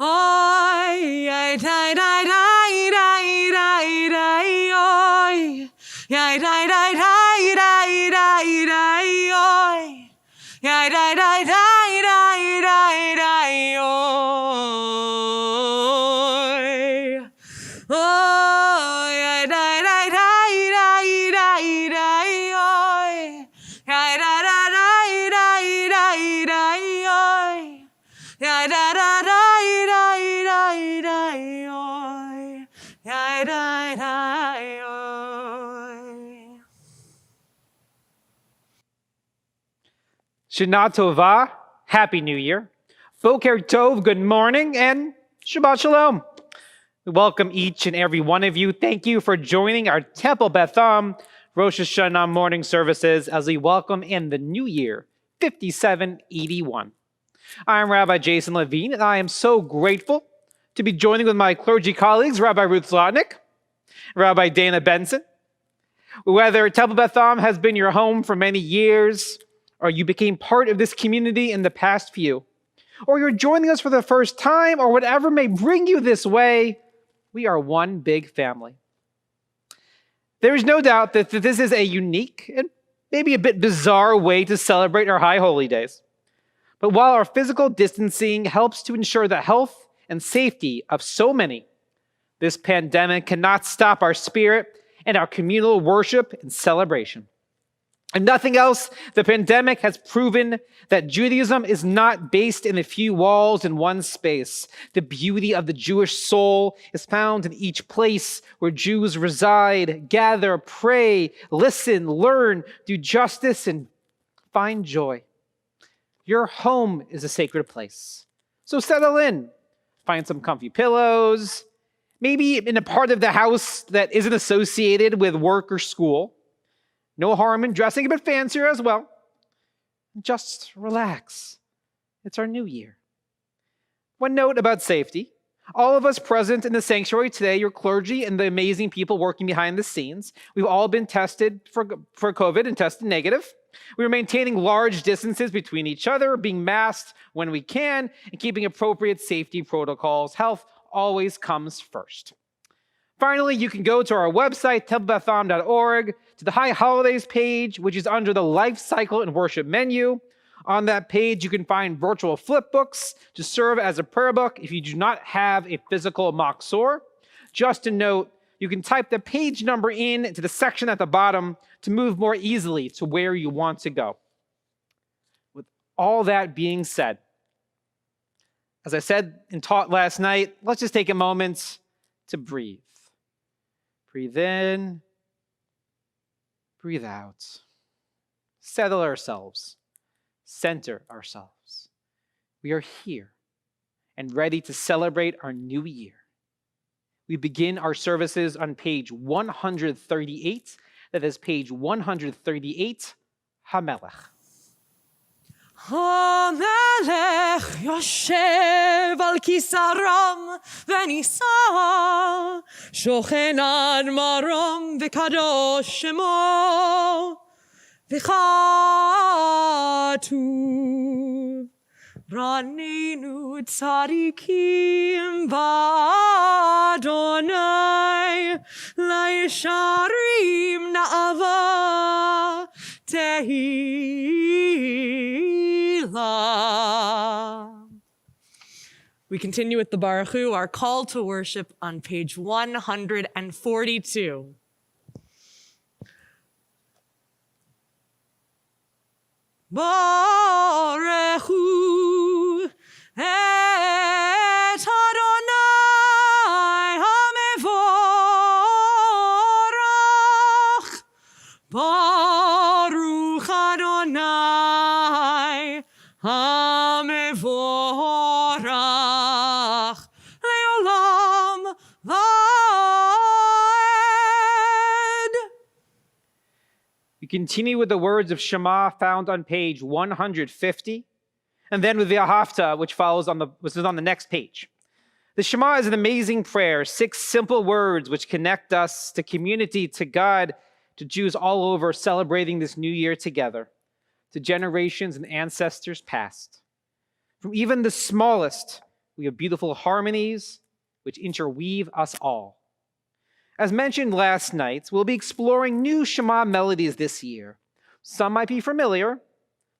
Oy, yai dai dai dai dai dai dai oy. Yai dai dai dai dai dai dai oy. Yai dai dai dai dai dai dai oy. Oh, yai dai dai dai dai dai dai oy. Yai dai dai dai dai dai dai oy. Yai dai dai dai dai dai dai oy. Yai dai dai oy. Shana Tova, Happy New Year. Boker Tov, good morning, and Shabbat Shalom. We welcome each and every one of you. Thank you for joining our Temple Beth Rosh Hashanah morning services as we welcome in the new year, 5781. I'm Rabbi Jason Levine, and I am so grateful to be joining with my clergy colleagues, Rabbi Ruth Zlotnick, Rabbi Dana Benson. Whether Temple Beth has been your home for many years, or you became part of this community in the past few, or you're joining us for the first time, or whatever may bring you this way, we are one big family. There is no doubt that this is a unique and maybe a bit bizarre way to celebrate our high holy days. But while our physical distancing helps to ensure the health and safety of so many, this pandemic cannot stop our spirit and our communal worship and celebration. If nothing else, the pandemic has proven that Judaism is not based in a few walls in one space. The beauty of the Jewish soul is found in each place where Jews reside, gather, pray, listen, learn, do justice, and find joy. Your home is a sacred place. So settle in, find some comfy pillows, maybe in a part of the house that isn't associated with work or school. No harm in dressing a bit fancier as well. Just relax. It's our new year. One note about safety. All of us present in the sanctuary today, your clergy and the amazing people working behind the scenes, we've all been tested for COVID and tested negative. We are maintaining large distances between each other, being masked when we can, and keeping appropriate safety protocols. Health always comes first. Finally, you can go to our website, templebetham.org, to the High Holidays page, which is under the Life Cycle and Worship menu. On that page, you can find virtual flip books to serve as a prayer book if you do not have a physical Machzor. Just a note, you can type the page number in to the section at the bottom to move more easily to where you want to go. With all that being said, as I said and taught last night, let's just take a moment to breathe. Breathe in, breathe out. Settle ourselves, center ourselves. We are here and ready to celebrate our new year. We begin our services on page 138. That is page 138, HaMelech. המלך יושב על כיסרם ונישא, שוכן עד מרום וקדוש שמו, וכתוב רננו צדיקים באדוני, לישרים נאווה tehillah. We continue with the Baruch Hu, our call to worship on page 142. Baruch Hu et Adonai hamevorach. Baruch Adonai hamevorach leolam vaed. We continue with the words of Shema found on page 150, and then with the Ahavta, which is on the next page. The Shema is an amazing prayer, 6 simple words which connect us to community, to God, to Jews all over celebrating this new year together, to generations and ancestors past. From even the smallest We have beautiful harmonies which interweave us all. As mentioned last night, we'll be exploring new Shema melodies this year. Some might be familiar,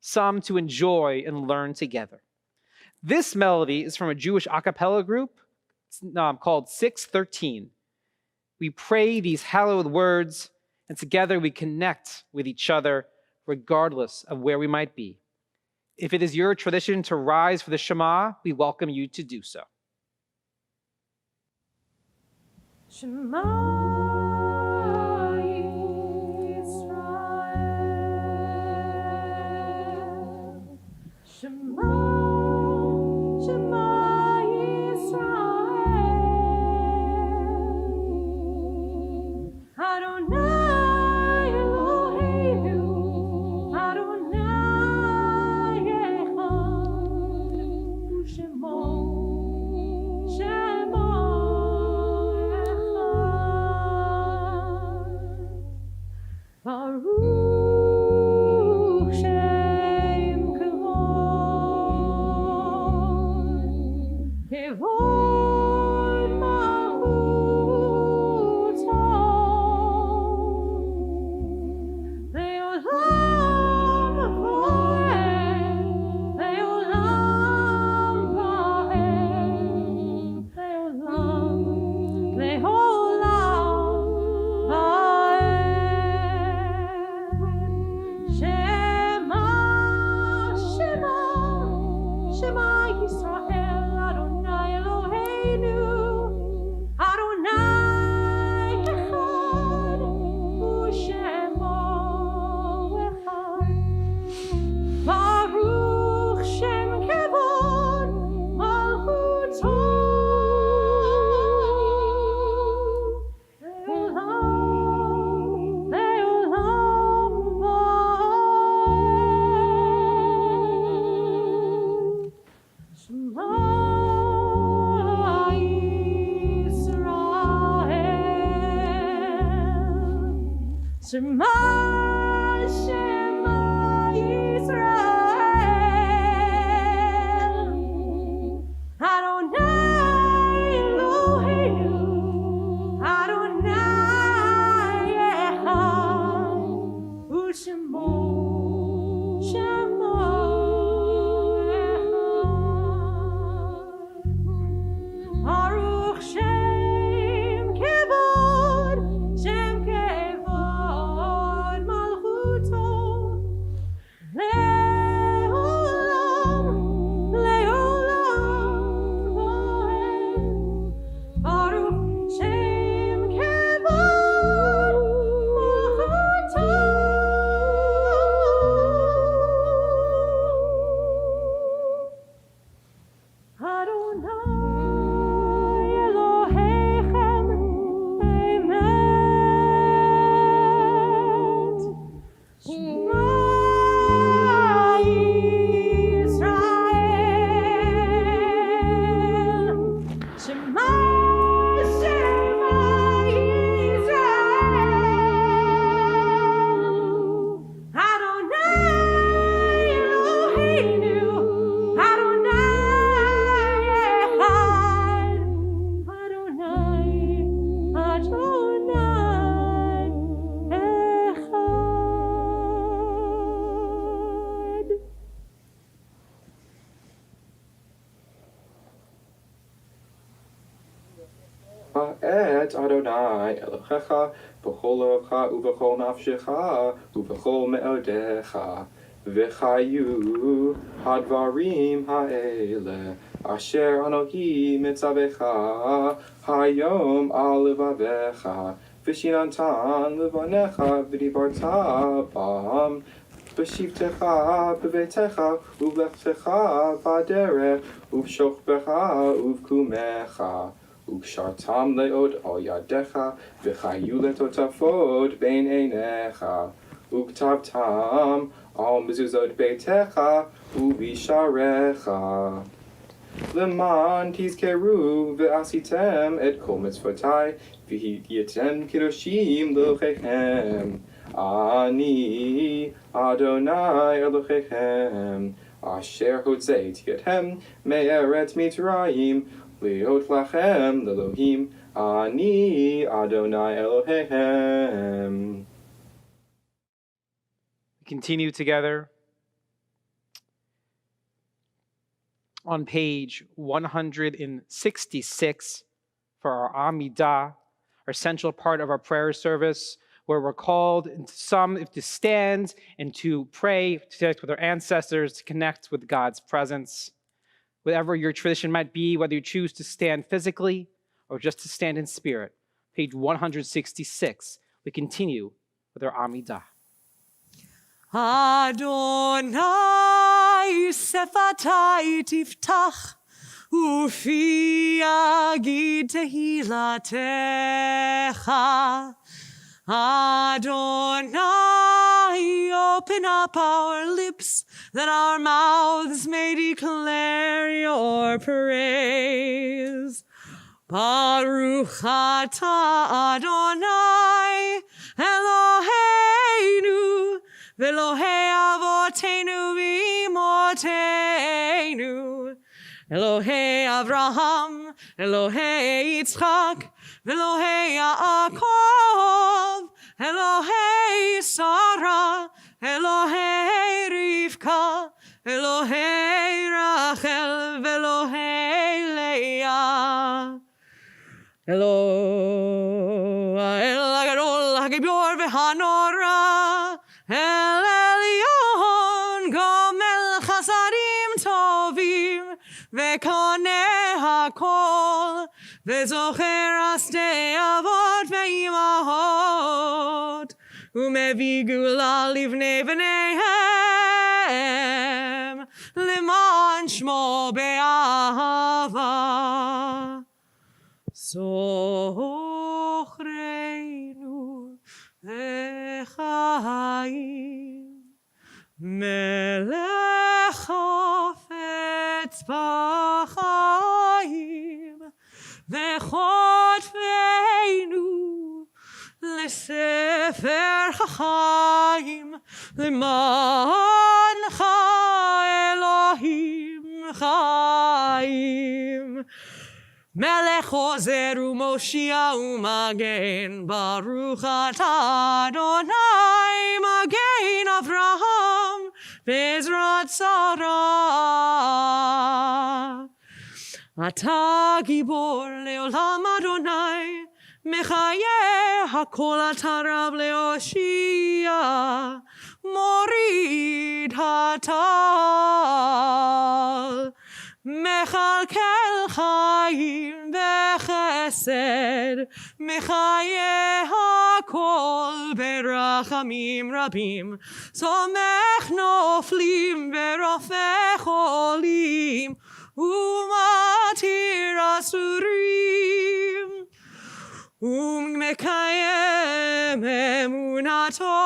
some to enjoy and learn together. This melody is from a Jewish a cappella group called 613. We pray these hallowed words, and together we connect with each other regardless of where we might be. If it is your tradition to rise for the Shema, we welcome you to do so. Shema Yisrael, Shema, Shema Yisrael, Adonai Eloheinu, Adonai Echad, Shemo, Shemo. Baruch Shem Kevod, Kevod Malchuto, Le'olam Vaed, Le'olam Vaed, Le'olam, Le'olam Vaed. Shema, Shema, Shema Yisrael, Adonai Eloheinu, Adonai Echad, U'Shemo Echad. Baruch Shem Kevod Malchuto, Le'olam, Le'olam Vaed. Shema Yisrael, Shema, Shema Yisrael, Adonai Eloheinu, Adonai Echad, U'Shemo, Shemo Echad. Baruch Shem Kevod, Shem Kevod Malchuto, Le'olam, Le'olam Vaed. Baruch Shem Kevod Malchuto, Adonai Elohechem Emet. Shema Yisrael, Shema, Shema Yisrael, Adonai Eloheinu, Adonai Echad, Adonai, Adonai Echad. Et Adonai Elohecha b'chol levacha ub'chol nafshecha ub'chol me'odecha v'chayu hadvarim ha'ele asher anochi mitzavecha hayom al levavecha v'shinantan levanecha v'dibarta bam b'shivtecha b'veitecha u'lechtecha b'derech u'v'shochbecha u'v'kumecha Ukshartam leod al yadecha, v'chayu letotafod bein einecha. Uktavtam al mezuzot beitecha, uvisharecha. Leman tizkeru v'asitem et kol mitzvotai, v'hidyetem kidoshim lochechem. Ani Adonai Elohechem, אשר הוצאתי אתכם מארץ מצרים, להיות לכם לאלוהים, אני אדוני אלוהיהם. Continue together on page 166 for our Amidah, our central part of our prayer service, where we're called, some to stand and to pray, to connect with our ancestors, to connect with God's presence. Whatever your tradition might be, whether you choose to stand physically or just to stand in spirit. Page 166, we continue with our Amidah. Adonai sefatai tiftach ufi yagid tehilatecha. Adonai, open up our lips that our mouths may declare your praise. Baruch atah Adonai Eloheinu Velohei Avotenu v'imotenu, Elohei Avraham, Elohei Yitzchak, Velohei Yaakov, Elohei Sarah, Elohei Rivka, Elohei Rachel, Velohei Leah. El Gadol HaGibor v'Hanora, El Elyon Gomel Chasadim Tovim Vekoneh HaKol Vezocher Asdei Avot Ve'imahot Umevi Gula Livnei V'neihem Leman Shmo Be'ahava Zochreinu V'chaim Melech Hafetz B'chaim V'chotfeinu L'sefer Chaim L'mancha Elohim Chaim Melech Ozer u'Moshia u'Magen Baruch atah Adonai Magen Avraham Be'ezrat Sarah Atah Gibor le'olam Adonai Mechayeh hakol atah Rav le'oshia Morid hatal Mechalkel Chaim v'chesed Mechayeh hakol berachamim rabim Somech noflim v'rofeh cholim Umatir asurim Umekayem emunato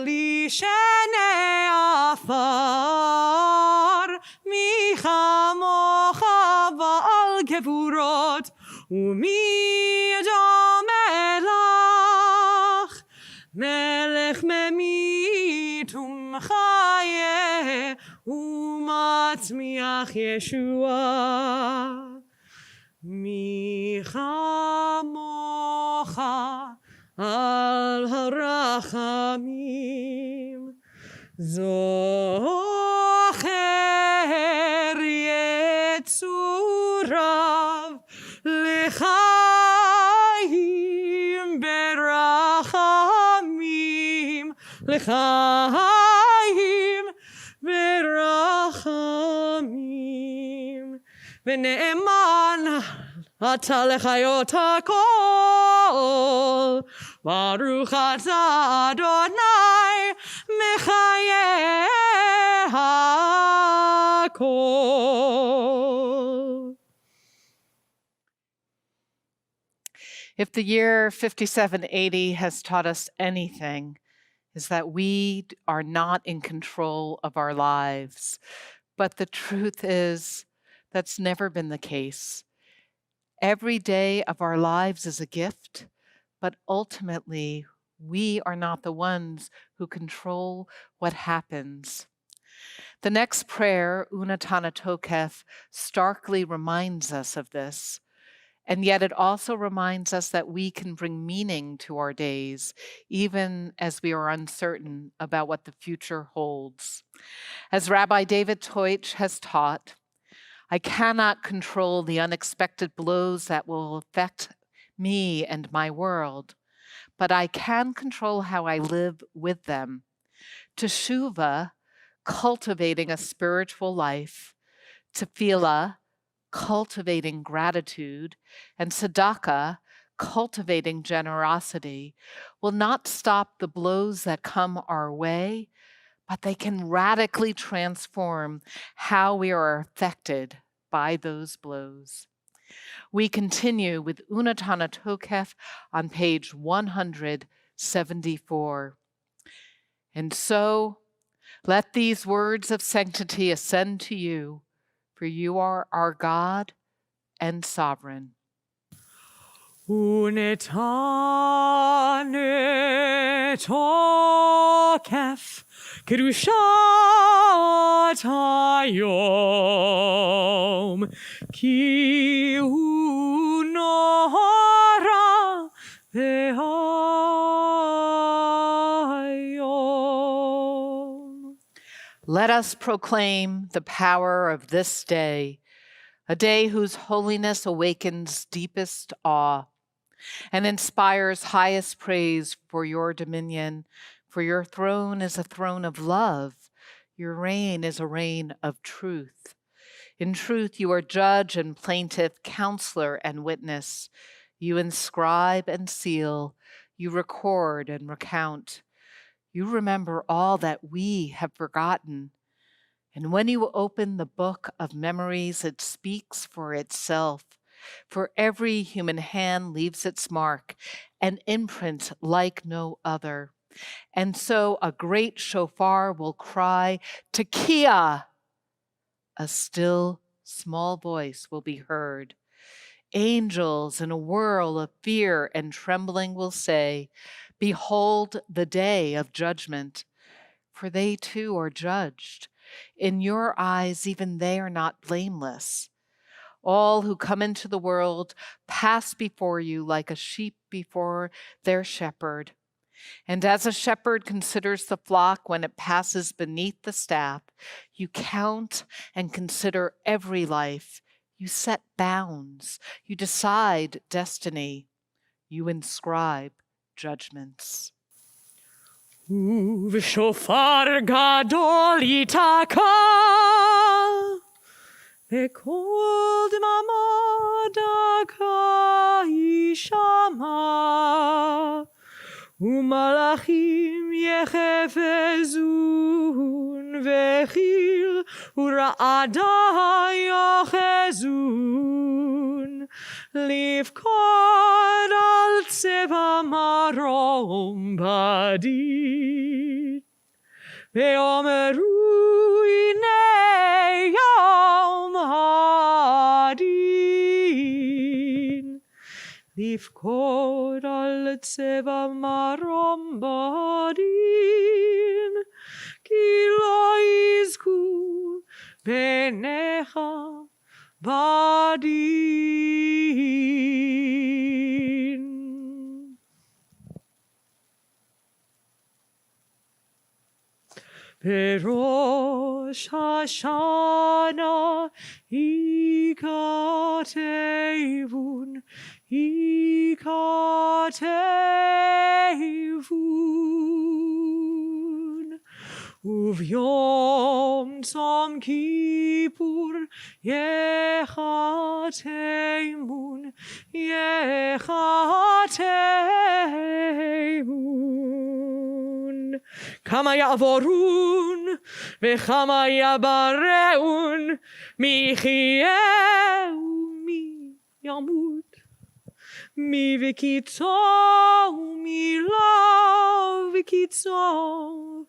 lishenei afar Michamocha va'al gevurot u'miyadam elach Melech memit umchayeh u'matzmiach Yeshua Michamocha al harachamim Zocher yetzurav L'chaim berachamim L'chaim berachamim V'ne'eman atah lechayot hakol Baruch atah Adonai mechayeh hakol. If the year 5780 has taught us anything, is that we are not in control of our lives. But the truth is, that's never been the case. Every day of our lives is a gift, but ultimately, we are not the ones who control what happens. The next prayer, Unatana Toketh, starkly reminds us of this. And yet it also reminds us that we can bring meaning to our days, even as we are uncertain about what the future holds. As Rabbi David Teutsch has taught, I cannot control the unexpected blows that will affect me and my world, but I can control how I live with them. Teshuvah, cultivating a spiritual life, tefillah, cultivating gratitude, and tzedakah, cultivating generosity, will not stop the blows that come our way, but they can radically transform how we are affected by those blows. We continue with Unatana Toketh on page 174. And so, let these words of sanctity ascend to you, for you are our God and sovereign. Unatana Toketh Kedushat Hayom Ki Hu Nora V'Hayom. Let us proclaim the power of this day, a day whose holiness awakens deepest awe and inspires highest praise for your dominion. For your throne is a throne of love. Your reign is a reign of truth. In truth, you are judge and plaintiff, counselor and witness. You inscribe and seal. You record and recount. You remember all that we have forgotten. And when you open the book of memories, it speaks for itself. For every human hand leaves its mark, an imprint like no other. And so a great shofar will cry, Tekiah. A still, small voice will be heard. Angels in a whirl of fear and trembling will say, Behold the day of judgment. For they too are judged. In your eyes, even they are not blameless. All who come into the world pass before you like a sheep before their shepherd. And as a shepherd considers the flock when it passes beneath the staff, you count and consider every life. You set bounds. You decide destiny. You inscribe judgments. Shofar gadol yitaka v'kol dmama daka yishama u'malachim yechefezun v'chil u'ra'ada yochezun livkod al tzeva marom badin ve'omeru inei yom hadin livkod al tzeva marom badin ki lo yizku benecha badin. Rosh Hashanah ikatevun Uvyom Tzom Kippur yechatemun Kama yavorun v'chama yabareun mi yichyeh u'mi yamut mi v'kitzo u'mi lo v'kitzo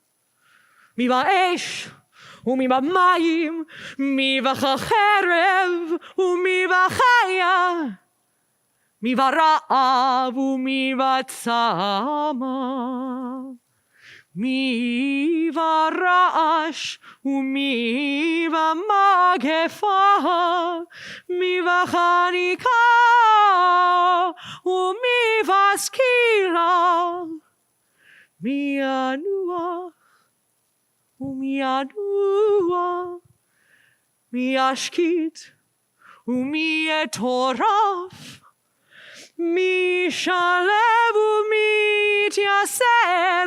mi ba'esh u'mi ba'mayim mi ba'chacherev u'mi ba'chaya mi ba'ra'av u'mi ba'tzama מיבה רעש ומיבה מגפה, מיבה חניקה ומיבה סקירה, מי ינוח ומי ינוח, מי ישקיט ומי יטורף, מי שלב ומי יתייסר,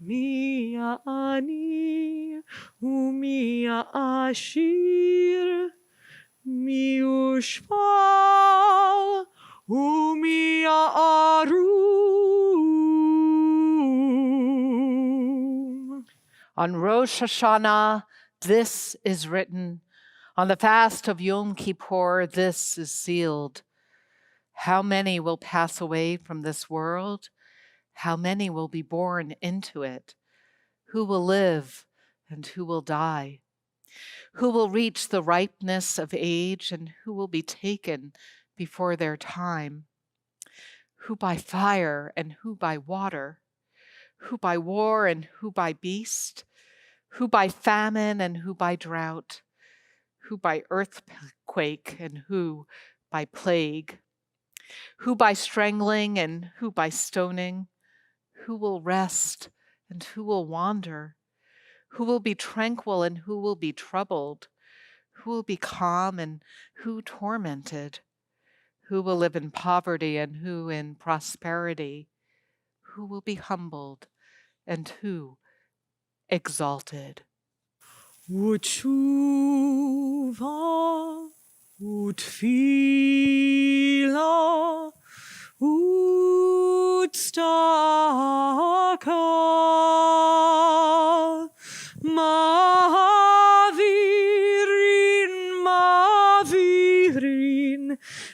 מי העני ומי העשיר, מי יושפל ומי יערום. On Rosh Hashanah, this is written. On the fast of Yom Kippur, this is sealed. How many will pass away from this world? How many will be born into it? Who will live and who will die? Who will reach the ripeness of age and who will be taken before their time? Who by fire and who by water? Who by war and who by beast? Who by famine and who by drought? Who by earthquake and who by plague? Who by strangling and who by stoning? Who will rest and who will wander? Who will be tranquil and who will be troubled? Who will be calm and who tormented? Who will live in poverty and who in prosperity? Who will be humbled and who exalted? ותשובה ותפילה וצדקה מעבירין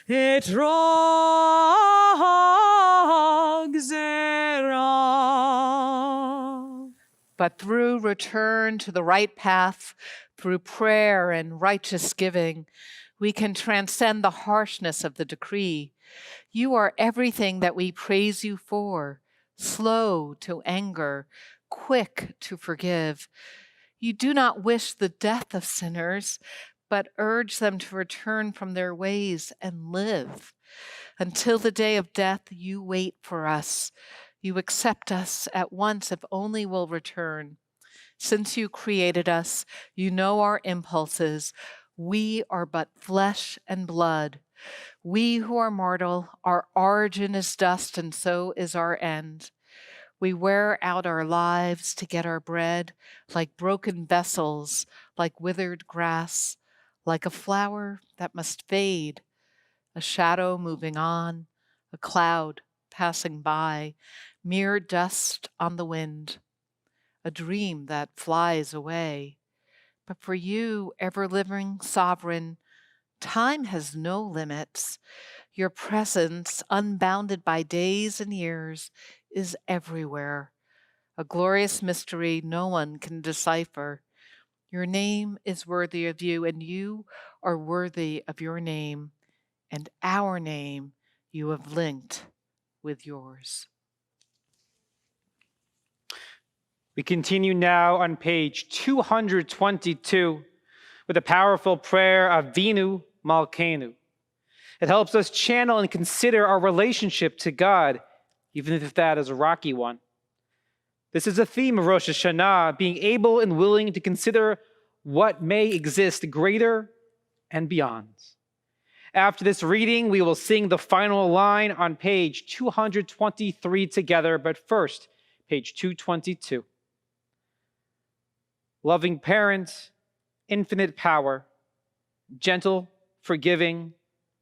את רוע גזירה. But through return to the right path, through prayer and righteous giving, we can transcend the harshness of the decree. You are everything that we praise you for, slow to anger, quick to forgive. You do not wish the death of sinners, but urge them to return from their ways and live. Until the day of death, you wait for us. You accept us at once if only we'll return. Since you created us, you know our impulses. We are but flesh and blood. We who are mortal, our origin is dust, and so is our end. We wear out our lives to get our bread, like broken vessels, like withered grass, like a flower that must fade, a shadow moving on, a cloud passing by, mere dust on the wind, a dream that flies away. But for you, ever-living sovereign, time has no limits. Your presence, unbounded by days and years, is everywhere. A glorious mystery no one can decipher. Your name is worthy of you, and you are worthy of your name, and our name you have linked with yours. We continue now on page 222 with a powerful prayer of Avinu Malkeinu. It helps us channel and consider our relationship to God, even if that is a rocky one. This is a theme of Rosh Hashanah, being able and willing to consider what may exist greater and beyond. After this reading, we will sing the final line on page 223 together, but first, page 222. Loving parent, infinite power, gentle, forgiving,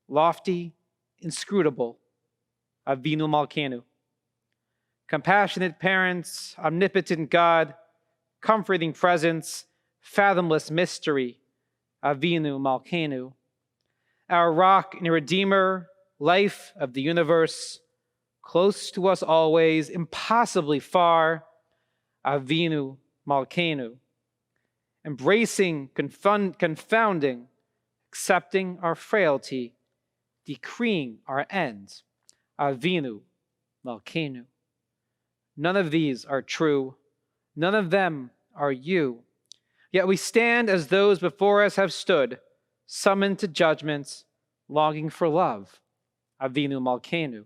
lofty, inscrutable, Avinu Malkeinu. Compassionate parents, omnipotent God, comforting presence, fathomless mystery, Avinu Malkeinu. Our rock and redeemer, life of the universe, close to us always, impossibly far, Avinu Malkeinu. Embracing, confounding, accepting our frailty, decreeing our end, Avinu Malkeinu. None of these are true. None of them are you. Yet we stand as those before us have stood, summoned to judgments, longing for love. Avinu Malkeinu.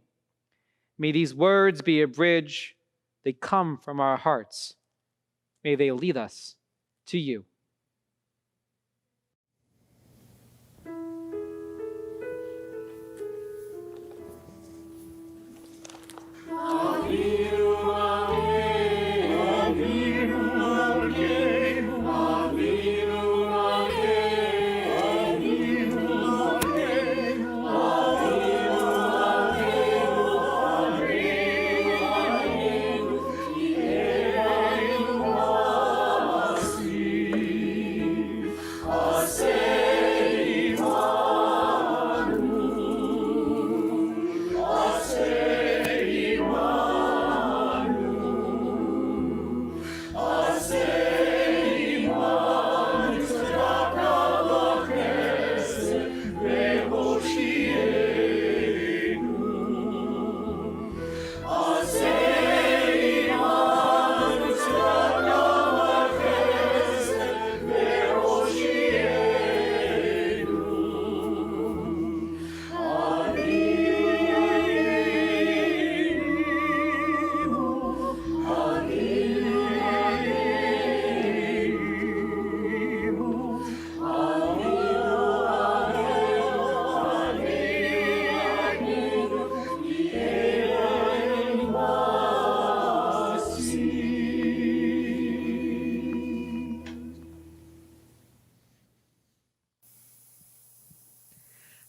May these words be a bridge. They come from our hearts. May they lead us to you.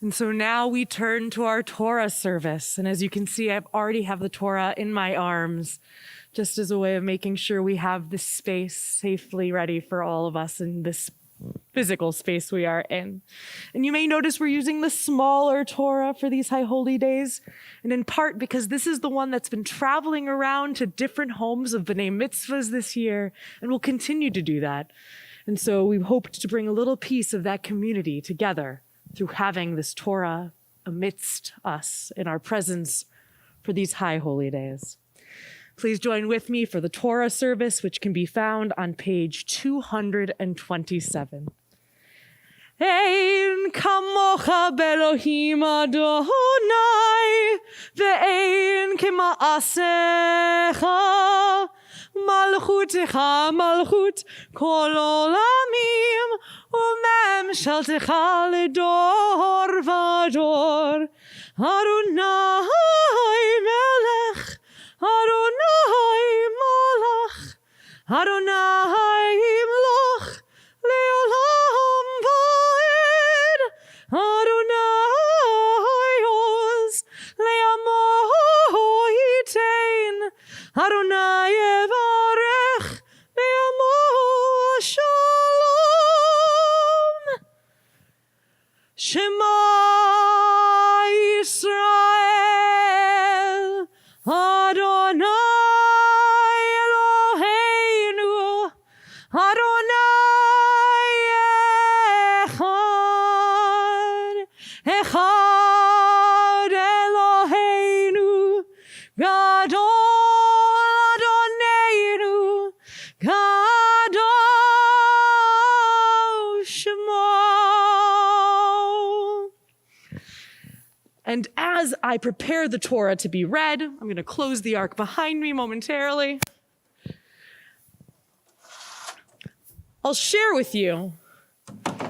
And so now we turn to our Torah service. And as you can see, I already have the Torah in my arms, just as a way of making sure we have this space safely ready for all of us in this physical space we are in. And you may notice we're using the smaller Torah for these high holy days, and in part because this is the one that's been traveling around to different homes of B'nai Mitzvahs this year, and will continue to do that. And so we hoped to bring a little piece of that community together through having this Torah amidst us in our presence for these high holy days. Please join with me for the Torah service, which can be found on page 227. Ein kamocha belohim Adonai, ve'ein kema'asecha, malchutecha malchut kol olamim, umemshaltecha ledor vador. Adonai melech, Adonai malach, Adonai imloch, leolam vaed, Adonai oz, le'amo yitein, Adonai yevarech, le'amo shalom. Shema Yisrael, Adonai Eloheinu, Adonai Echad, Echad Eloheinu, Gadol Adonenu, Gadol Shemo. And as I prepare the Torah to be read, I'm going to close the ark behind me momentarily. I'll share with you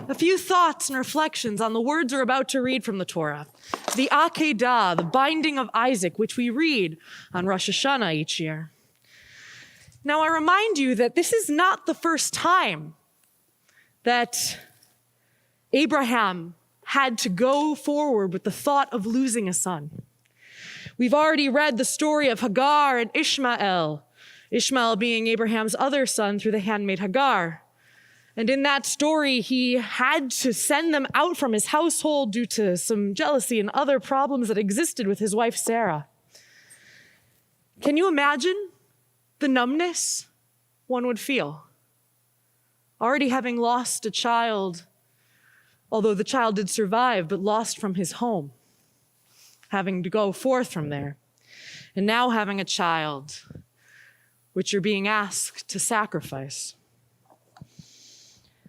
a few thoughts and reflections on the words we're about to read from the Torah. The Akedah, the binding of Isaac, which we read on Rosh Hashanah each year. Now, I remind you that this is not the first time that Abraham had to go forward with the thought of losing a son. We've already read the story of Hagar and Ishmael, Ishmael being Abraham's other son through the handmaid Hagar. And in that story, he had to send them out from his household due to some jealousy and other problems that existed with his wife, Sarah. Can you imagine the numbness one would feel? Already having lost a child, although the child did survive, but lost from his home, having to go forth from there. And now having a child which you're being asked to sacrifice.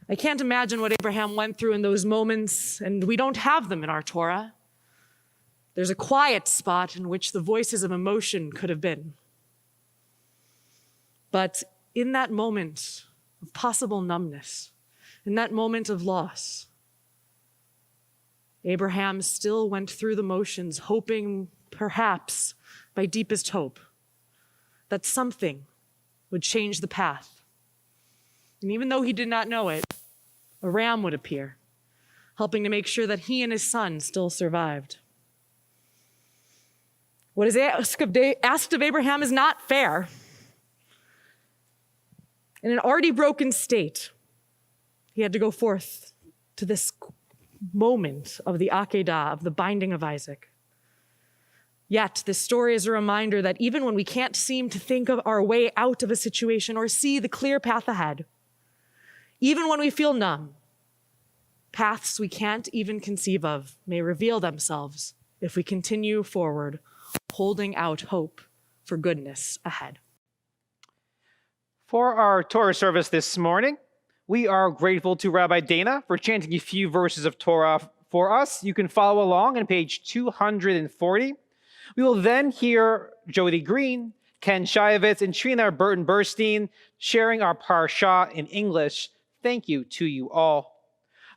I can't imagine what Abraham went through in those moments, and we don't have them in our Torah. There's a quiet spot in which the voices of emotion could have been. But in that moment of possible numbness, in that moment of loss, Abraham still went through the motions, hoping, perhaps, by deepest hope, that something would change the path. And even though he did not know it, a ram would appear, helping to make sure that he and his son still survived. What is asked of Abraham is not fair. In an already broken state, he had to go forth to this moment of the Akedah, of the binding of Isaac. Yet, this story is a reminder that even when we can't seem to think of our way out of a situation or see the clear path ahead, even when we feel numb, paths we can't even conceive of may reveal themselves if we continue forward, holding out hope for goodness ahead. For our Torah service this morning, we are grateful to Rabbi Dana for chanting a few verses of Torah for us. You can follow along on page 240. We will then hear Jody Green, Ken Shivitz, and Trina Burton-Burstein sharing our parsha in English. Thank you to you all.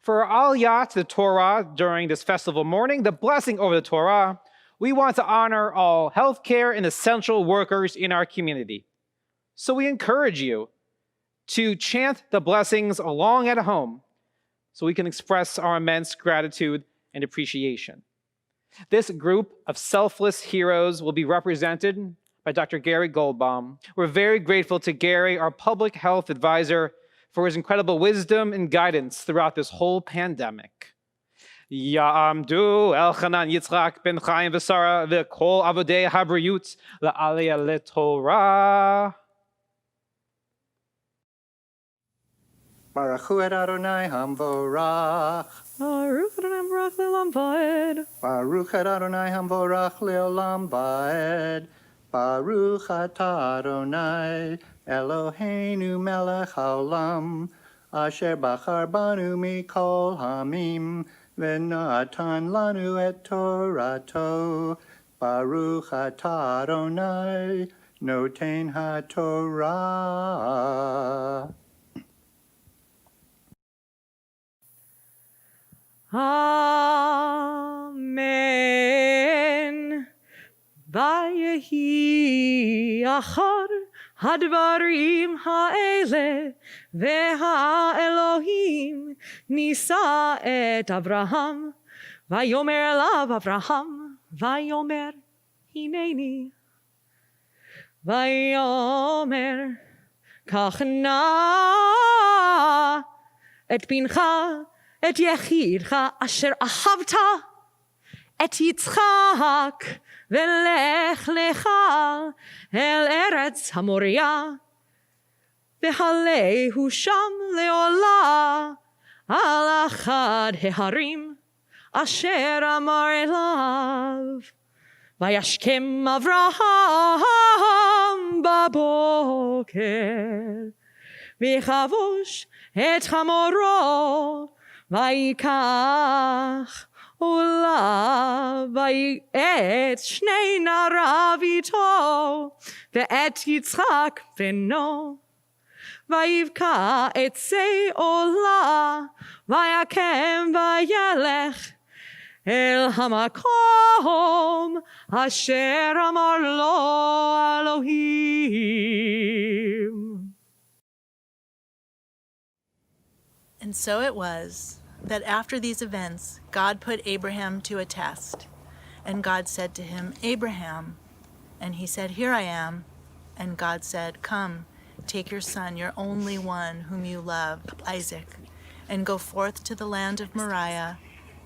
For our aliyah to the Torah during this festival morning, the blessing over the Torah, we want to honor all healthcare and essential workers in our community. So we encourage you to chant the blessings along at home so we can express our immense gratitude and appreciation. This group of selfless heroes will be represented by Dr. Gary Goldbaum. We're very grateful to Gary, our public health advisor, for his incredible wisdom and guidance throughout this whole pandemic. Ya'amdu Elchanan Yitzchak ben Chaim v'Sara v'kol avodei habriyut la'aliyah leTorah. Baruch hu et Adonai hamvorach. Baruch Adonai Baruch Le'olam Va'ed. Baruch et Adonai hamvorach le'olam va'ed. Baruch atah Adonai Eloheinu melech haolam asher bachar banu mikol hamim v'natan lanu et Torato. Baruch atah Adonai noten haTorah. Amen. Vayehi achar hadvarim ha'ele ve'ha'elohim nisa et Avraham vayomer elav Avraham vayomer hineni vayomer kach na et bincha et yechidcha asher ahavta et Yitzchak velech lecha el eretz hamoria v'halehu sham leola al achad heharim asher amar elav vayashkem Avraham baboker v'chavosh et hamoro ויקח עולה ואת שני נעריו איתו ואת יצחק בנו ויבקע עצי עולה ויקם וילך אל המקום אשר אמר לו אלוהים. And so it was that after these events, God put Abraham to a test. And God said to him, Abraham. And he said, Here I am. And God said, Come, take your son, your only one whom you love, Isaac, and go forth to the land of Moriah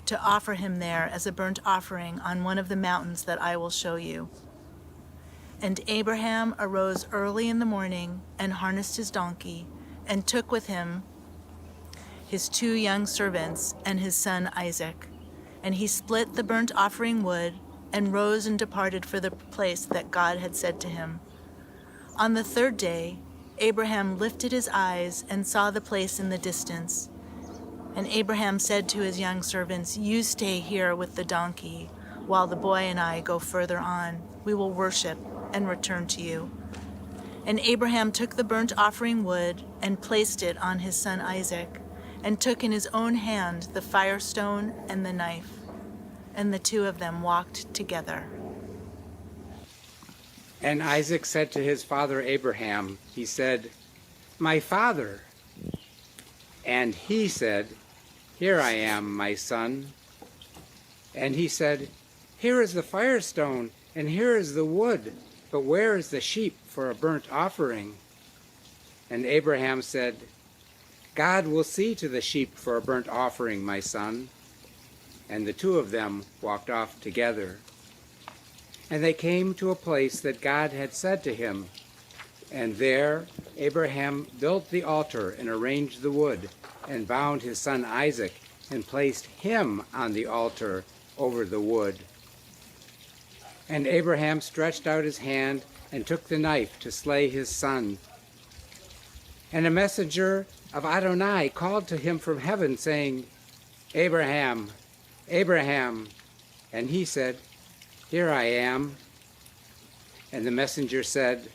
to offer him there as a burnt offering on one of the mountains that I will show you. And Abraham arose early in the morning and harnessed his donkey and took with him his 2 young servants and his son Isaac. And he split the burnt offering wood and rose and departed for the place that God had said to him, On the third day, Abraham lifted his eyes and saw the place in the distance. And Abraham said to his young servants, "You stay here with the donkey, while the boy and I go further on. We will worship and return to you." And Abraham took the burnt offering wood and placed it on his son Isaac, and took in his own hand the firestone and the knife. And the two of them walked together. And Isaac said to his father Abraham, he said, "My father." And he said, "Here I am, my son." And he said, "Here is the firestone, and here is the wood, but where is the sheep for a burnt offering?" And Abraham said, "God will see to the sheep for a burnt offering, my son." And the two of them walked off together. And they came to a place that God had said to him. And there Abraham built the altar and arranged the wood, and bound his son Isaac, and placed him on the altar over the wood. And Abraham stretched out his hand and took the knife to slay his son. And a messenger of Adonai called to him from heaven, saying, "Abraham, Abraham." And he said, "Here I am." And the messenger said,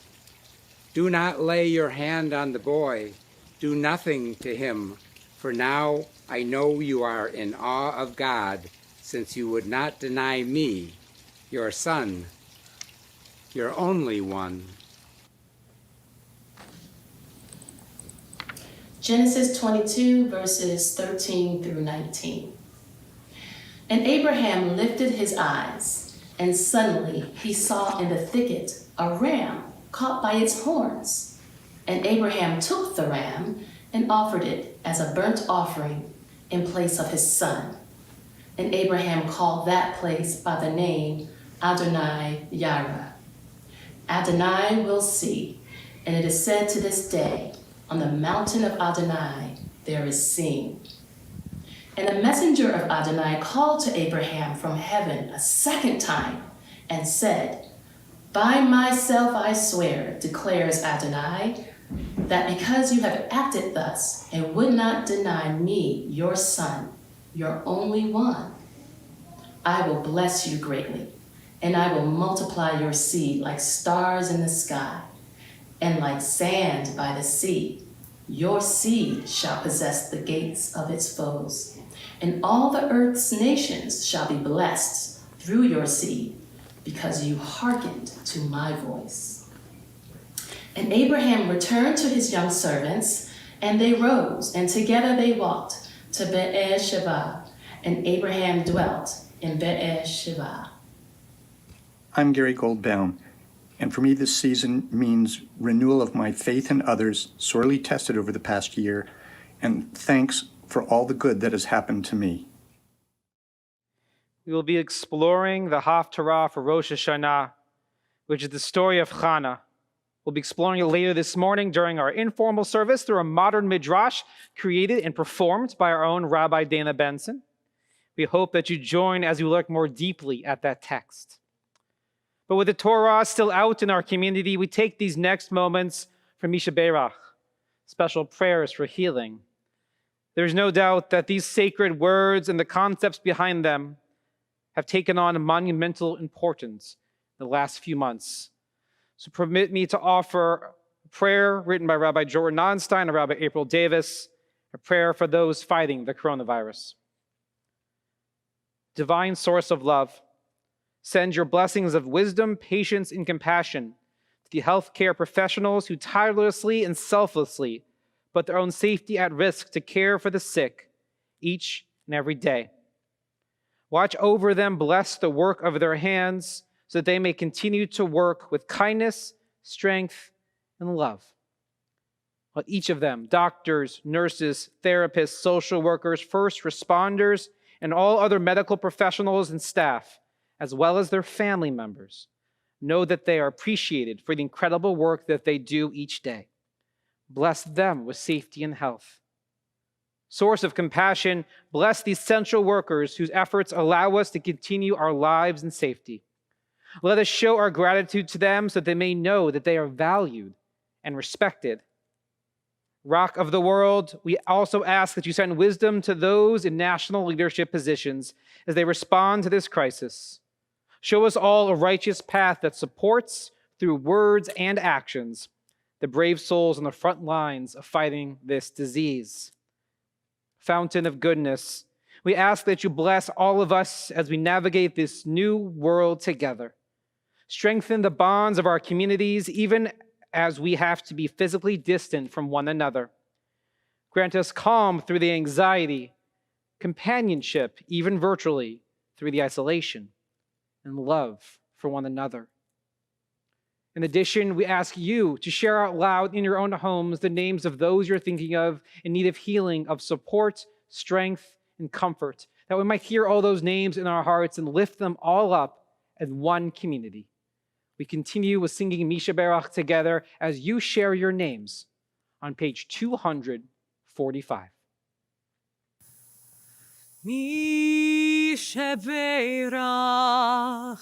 "Do not lay your hand on the boy. Do nothing to him. For now I know you are in awe of God, since you would not deny me, your son, your only one." Genesis 22, verses 13 through 19. And Abraham lifted his eyes, and suddenly he saw in the thicket a ram caught by its horns. And Abraham took the ram and offered it as a burnt offering in place of his son. And Abraham called that place by the name Adonai Yireh. Adonai will see, and it is said to this day, on the mountain of Adonai there is seen. And a messenger of Adonai called to Abraham from heaven a second time and said, "By myself I swear, declares Adonai, that because you have acted thus and would not deny me, your son, your only one, I will bless you greatly, and I will multiply your seed like stars in the sky, and like sand by the sea. Your seed shall possess the gates of its foes, and all the earth's nations shall be blessed through your seed, because you hearkened to my voice." And Abraham returned to his young servants, and they rose, and together they walked to Be'er-sheva, and Abraham dwelt in Be'er-sheva. I'm Gary Goldbaum, and for me this season means renewal of my faith in others, sorely tested over the past year, and thanks for all the good that has happened to me. We will be exploring the Haftarah for Rosh Hashanah, which is the story of Hannah. We'll be exploring it later this morning during our informal service through a modern midrash created and performed by our own Rabbi Dana Benson. We hope that you join as we look more deeply at that text. But with the Torah still out in our community, we take these next moments for Misha Berach, special prayers for healing. There's no doubt that these sacred words and the concepts behind them have taken on a monumental importance in the last few months. So permit me to offer a prayer written by Rabbi Jordan Onstein and Rabbi April Davis, a prayer for those fighting the coronavirus. Divine source of love, send your blessings of wisdom, patience, and compassion to the healthcare professionals who tirelessly and selflessly put their own safety at risk to care for the sick each and every day. Watch over them, bless the work of their hands, so that they may continue to work with kindness, strength, and love. Let each of them, doctors, nurses, therapists, social workers, first responders, and all other medical professionals and staff, as well as their family members, know that they are appreciated for the incredible work that they do each day. Bless them with safety and health. Source of compassion, bless the essential workers whose efforts allow us to continue our lives in safety. Let us show our gratitude to them so that they may know that they are valued and respected. Rock of the world, we also ask that you send wisdom to those in national leadership positions as they respond to this crisis. Show us all a righteous path that supports, through words and actions, the brave souls on the front lines of fighting this disease. Fountain of goodness, we ask that you bless all of us as we navigate this new world together. Strengthen the bonds of our communities, even as we have to be physically distant from one another. Grant us calm through the anxiety, companionship, even virtually, through the isolation, and love for one another. In addition, we ask you to share out loud in your own homes the names of those you're thinking of in need of healing, of support, strength, and comfort, that we might hear all those names in our hearts and lift them all up as one community. We continue with singing Misha Berach together as you share your names on page 245. Misha Berach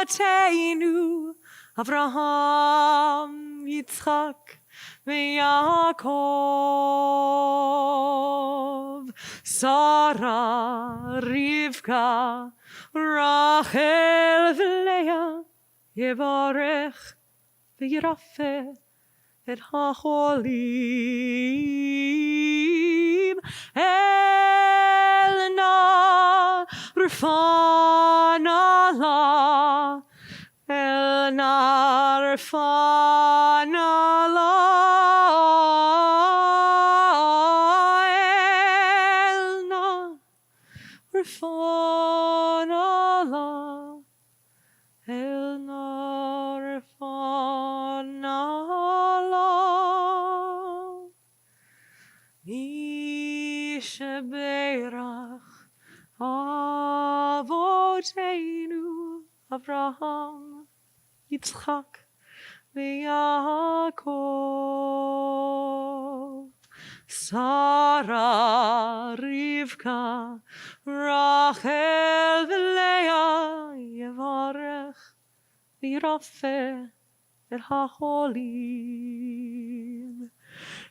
Avoteinu Avraham Yitzchak Yaakov Sarah Rivka Rachel v'Leah Yevarech v'Yirafeh et hacholim Elna Rfana la Elna Rfana la Elna Rfana la Elna Rfana la Misha Berach Avoteinu Avraham Yitzchak v'Yaakov Sarah Rivka Rachel v'Leah Yevarech v'Yirafeh et hacholim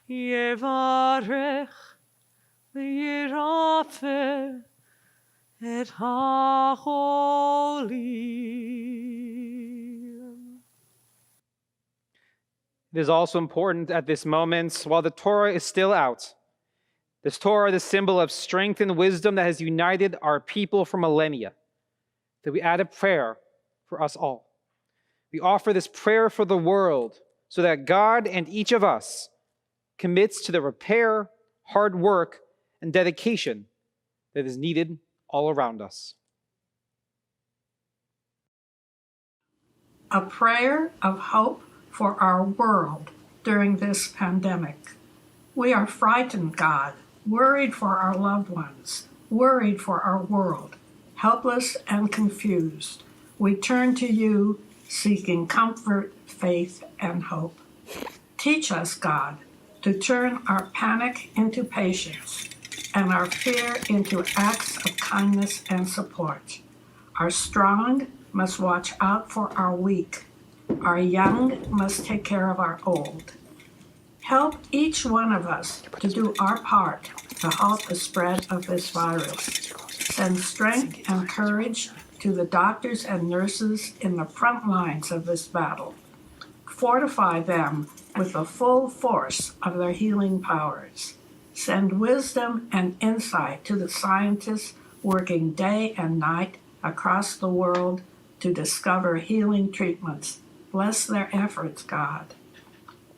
Yevarech v'Yirafeh et hacholim. It is also important at this moment, while the Torah is still out, this Torah, the symbol of strength and wisdom that has united our people for millennia, that we add a prayer for us all. We offer this prayer for the world so that God and each of us commits to the repair, hard work, and dedication that is needed all around us. A prayer of hope for our world during this pandemic. We are frightened, God, worried for our loved ones, worried for our world, helpless and confused. We turn to you, seeking comfort, faith, and hope. Teach us, God, to turn our panic into patience and our fear into acts of kindness and support. Our strong must watch out for our weak. Our young must take care of our old. Help each one of us to do our part to halt the spread of this virus. Send strength and courage to the doctors and nurses in the front lines of this battle. Fortify them with the full force of their healing powers. Send wisdom and insight to the scientists working day and night across the world to discover healing treatments. Bless their efforts, God.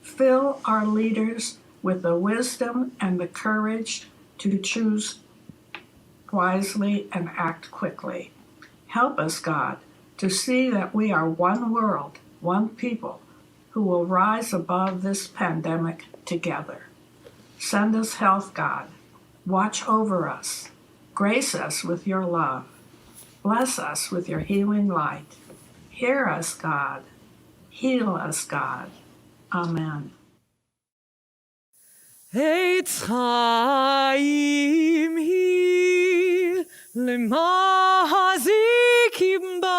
Fill our leaders with the wisdom and the courage to choose wisely and act quickly. Help us, God, to see that we are one world, one people, who will rise above this pandemic together. Send us health, God. Watch over us. Grace us with your love. Bless us with your healing light. Hear us, God. Heal us, God. Amen. Eitz Chaim hi lemahazikim ba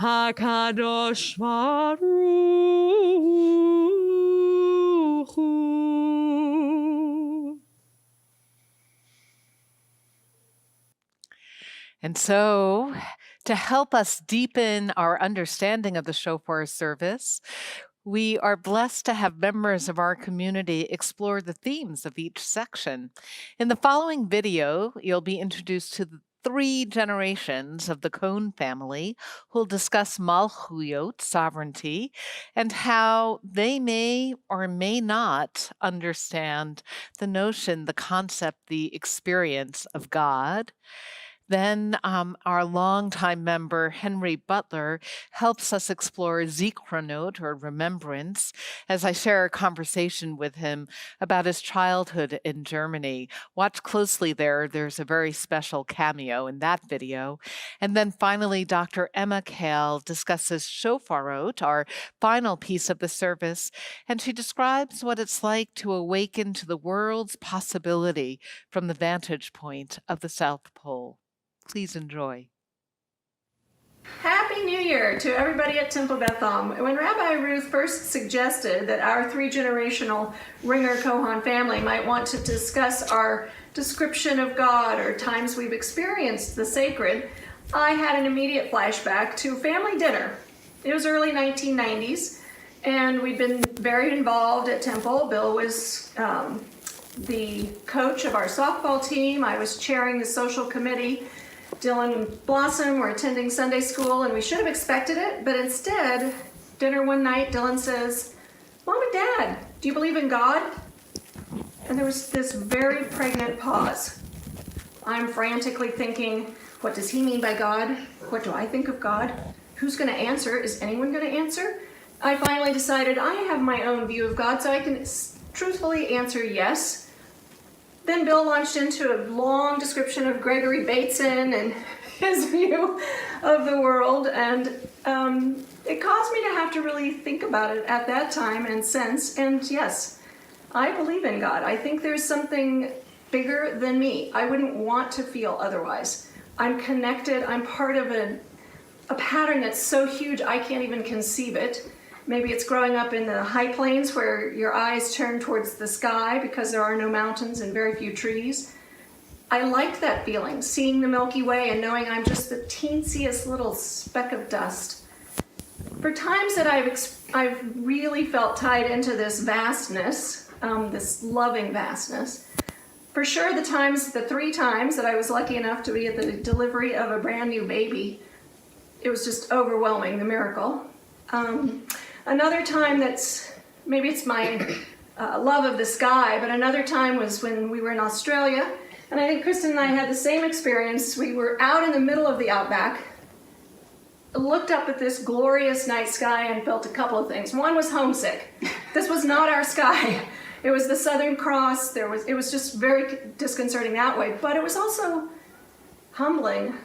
Hakadosh Baruch Hu. And so, to help us deepen our understanding of the Shofar service, we are blessed to have members of our community explore the themes of each section. In the following video, you'll be introduced to the 3 generations of the Cohn family who'll discuss Malchuyot, sovereignty, and how they may or may not understand the notion, the concept, the experience of God. Then our longtime member, Henry Butler, helps us explore Zikronot, or remembrance, as I share a conversation with him about his childhood in Germany. Watch closely there. There's a very special cameo in that video. And then finally, Dr. Emma Kale discusses Shofarot, our final piece of the service, and she describes what it's like to awaken to the world's possibility from the vantage point of the South Pole. Please enjoy. Happy New Year to everybody at Temple Beth Am. When Rabbi Ruth first suggested that our 3-generational Ringer Kohan family might want to discuss our description of God or times we've experienced the sacred, I had an immediate flashback to family dinner. It was early 1990s, and we'd been very involved at Temple. Bill was the coach of our softball team. I was chairing the social committee. Dylan and Blossom were attending Sunday school, and we should have expected it, but instead, dinner one night, Dylan says, "Mom and Dad, do you believe in God?" And there was this very pregnant pause. I'm frantically thinking, what does he mean by God? What do I think of God? Who's going to answer? Is anyone going to answer? I finally decided I have my own view of God, so I can truthfully answer yes. Then Bill launched into a long description of Gregory Bateson and his view of the world, and it caused me to have to really think about it at that time and since. And yes, I believe in God. I think there's something bigger than me. I wouldn't want to feel otherwise. I'm connected. I'm part of a pattern that's so huge I can't even conceive it. Maybe it's growing up in the high plains where your eyes turn towards the sky because there are no mountains and very few trees. I liked that feeling, seeing the Milky Way and knowing I'm just the teensiest little speck of dust. For times that I've really felt tied into this vastness, this loving vastness. For sure, the 3 times that I was lucky enough to be at the delivery of a brand new baby, it was just overwhelming, the miracle. Another time maybe it's my love of the sky, but another time was when we were in Australia, and I think Kristen and I had the same experience. We were out in the middle of the outback, looked up at this glorious night sky and felt a couple of things. One was homesick. This was not our sky. It was the Southern Cross. It was just very disconcerting that way, but it was also humbling.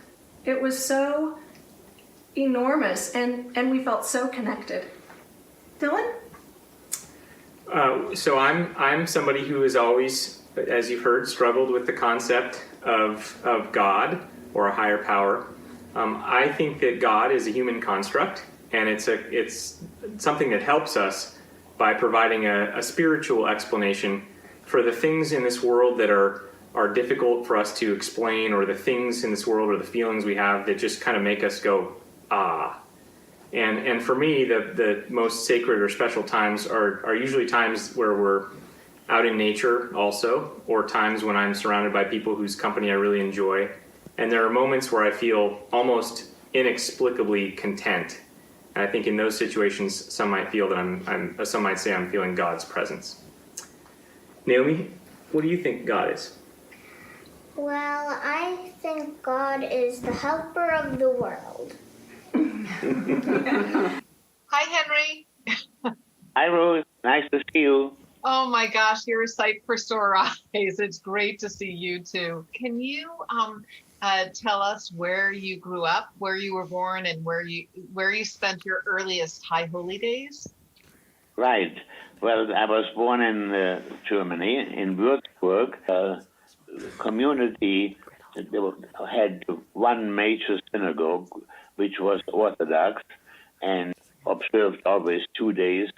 It was so enormous, and we felt so connected. Dylan? So I'm somebody who has always, as you've heard, struggled with the concept of God or a higher power. I think that God is a human construct, and it's something that helps us by providing a spiritual explanation for the things in this world that are difficult for us to explain, or the things in this world or the feelings we have that just kind of make us go, ah. And for me, the most sacred or special times are usually times where we're out in nature also, or times when I'm surrounded by people whose company I really enjoy. And there are moments where I feel almost inexplicably content. And I think in those situations, some might feel that some might say I'm feeling God's presence. Naomi, what do you think God is? Well, I think God is the helper of the world. Hi, Henry. Hi, Rose. Nice to see you. Oh my gosh, you're a sight for sore eyes. It's great to see you too. Can you tell us where you grew up, where you were born, and where you spent your earliest High Holy Days? Right. Well, I was born in Germany, in Würzburg. The community had one major synagogue, which was Orthodox, and observed always 2 days.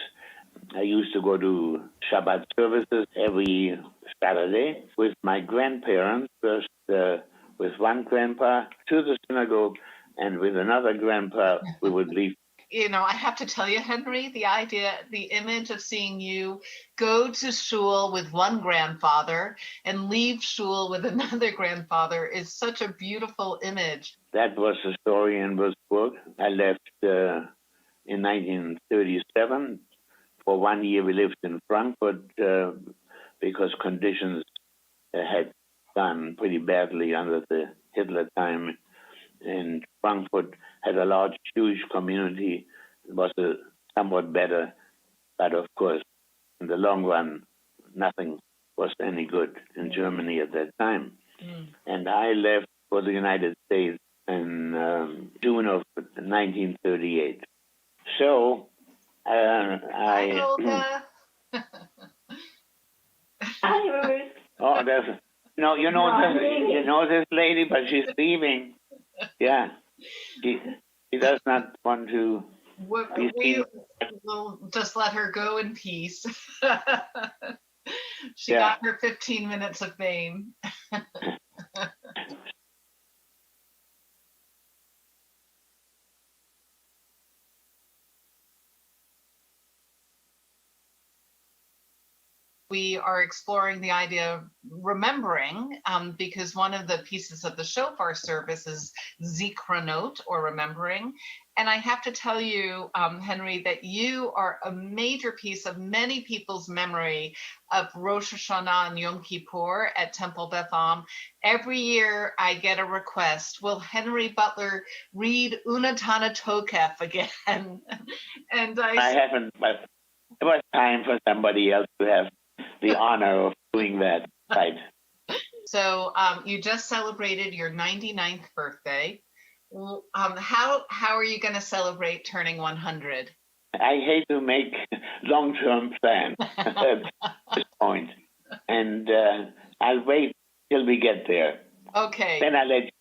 I used to go to Shabbat services every Saturday with my grandparents, first with one grandpa to the synagogue, and with another grandpa we would leave. You know, I have to tell you, Henry, the image of seeing you go to shul with one grandfather and leave shul with another grandfather is such a beautiful image. That was the story in Würzburg. I left in 1937. For 1 year, we lived in Frankfurt because conditions had gone pretty badly under the Hitler time. And Frankfurt had a large Jewish community. It was somewhat better, but of course, in the long run, nothing was any good in Germany at that time. And I left for the United States in June of 1938. So Hi, Olga. Hi, Ruth. Oh, you know this lady, but she's leaving. Yeah, she does not want to. We will just let her go in peace. She Yeah. got her 15 minutes of fame. We are exploring the idea of remembering, because one of the pieces of the Shofar service is Zikronot, or remembering. And I have to tell you, Henry, that you are a major piece of many people's memory of Rosh Hashanah and Yom Kippur at Temple Beth Am. Every year I get a request, will Henry Butler read Unatana Toketh again? And I haven't, but it was time for somebody else to have the honor of doing that. Right. So you just celebrated your 99th birthday. How are you going to celebrate turning 100? I hate to make long-term plans at this point, and I'll wait till we get there. Okay. Then I'll let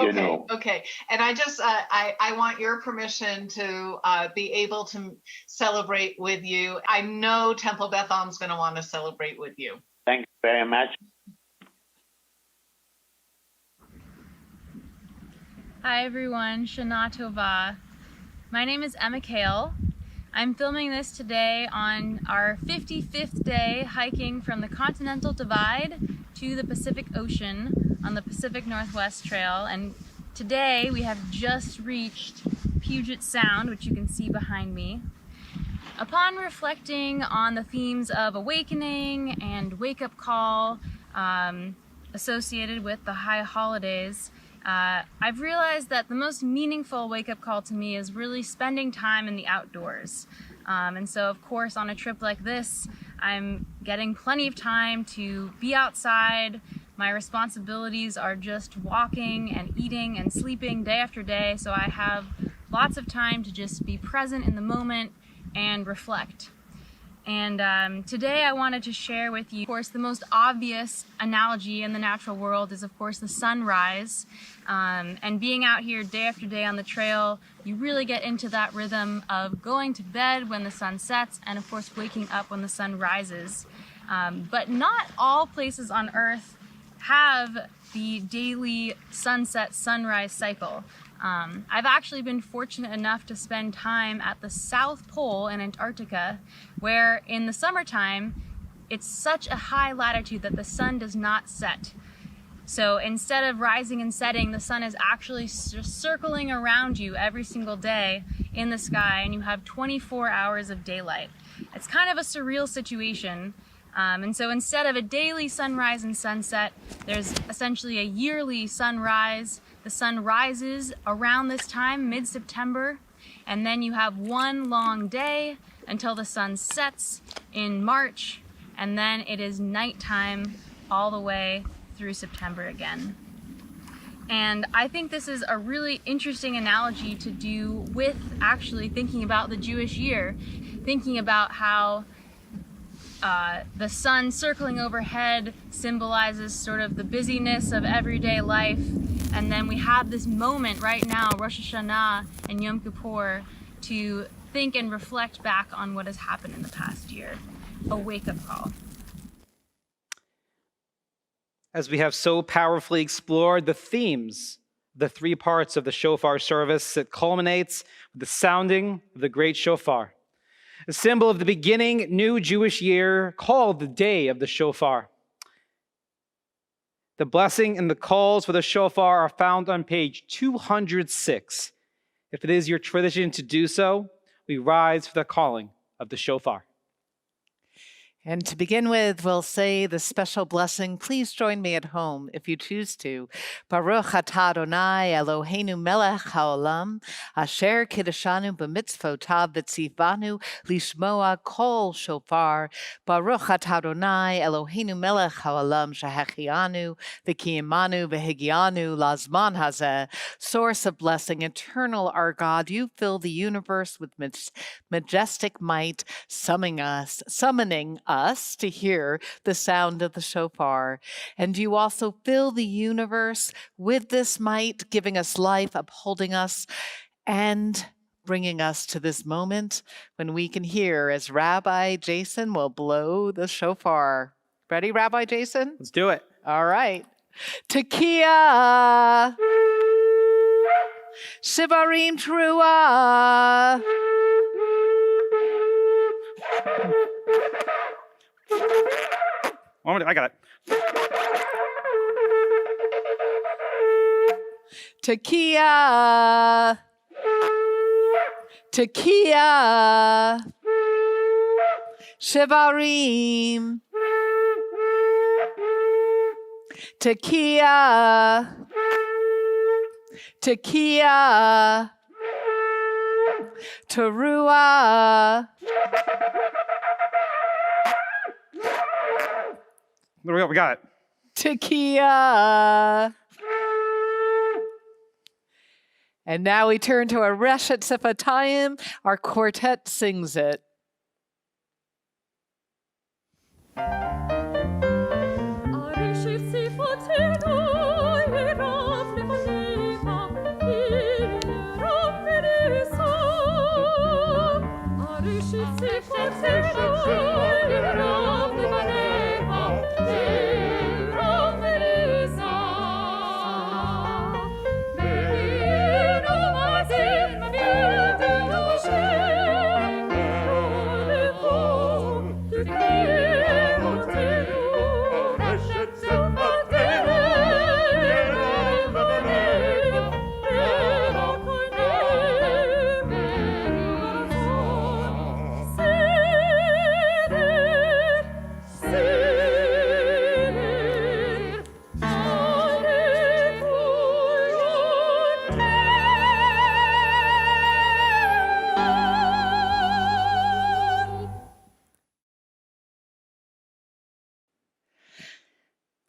you know. Okay. And I just I want your permission to be able to celebrate with you. I know Temple Beth Am's going to want to celebrate with you. Thanks very much. Hi everyone, Shana Tova. My name is Emma Kale. I'm filming this today on our 55th day hiking from the Continental Divide to the Pacific Ocean on the Pacific Northwest Trail. And today we have just reached Puget Sound, which you can see behind me. Upon reflecting on the themes of awakening and wake-up call associated with the high holidays, I've realized that the most meaningful wake-up call to me is really spending time in the outdoors. And so, of course, on a trip like this, I'm getting plenty of time to be outside. My responsibilities are just walking and eating and sleeping day after day, so I have lots of time to just be present in the moment and reflect. And today I wanted to share with you, of course, the most obvious analogy in the natural world is, of course, the sunrise. And being out here day after day on the trail, you really get into that rhythm of going to bed when the sun sets and, of course, waking up when the sun rises. But not all places on Earth have the daily sunset-sunrise cycle. I've actually been fortunate enough to spend time at the South Pole in Antarctica, where in the summertime, it's such a high latitude that the sun does not set. So instead of rising and setting, the sun is actually just circling around you every single day in the sky, and you have 24 hours of daylight. It's kind of a surreal situation. And so instead of a daily sunrise and sunset, there's essentially a yearly sunrise. The sun rises around this time, mid-September, and then you have one long day until the sun sets in March, and then it is nighttime all the way through September again. And I think this is a really interesting analogy to do with actually thinking about the Jewish year, thinking about how the sun circling overhead symbolizes sort of the busyness of everyday life. And then we have this moment right now, Rosh Hashanah and Yom Kippur, to think and reflect back on what has happened in the past year. A wake-up call. As we have so powerfully explored the themes, the three parts of the shofar service, it culminates with the sounding of the great shofar, a symbol of the beginning new Jewish year called the Day of the Shofar. The blessing and the calls for the shofar are found on page 206. If it is your tradition to do so, we rise for the calling of the shofar. And to begin with, we'll say the special blessing. Please join me at home if you choose to. Baruch atah Adonai Eloheinu melech haolam, asher kiddushanu b'mitzvotav v'tzivanu lishmoa kol shofar. Baruch atah Adonai Eloheinu melech haolam, shehechianu v'kiyimanu v'higianu lazman hazeh. Source of blessing, eternal our God, you fill the universe with majestic might, summoning us to hear the sound of the shofar. And you also fill the universe with this might, giving us life, upholding us, and bringing us to this moment when we can hear as Rabbi Jason will blow the shofar. Ready, Rabbi Jason? Let's do it. All right. Tekiah, Shivarim Teruah. I got it. Tekiah, Tekiah, Shivarim, Tekiah, Tekiah, Teruah. There we go, we got it. Tekiah. And now we turn to a Reshet Sefatayim. Our quartet sings it.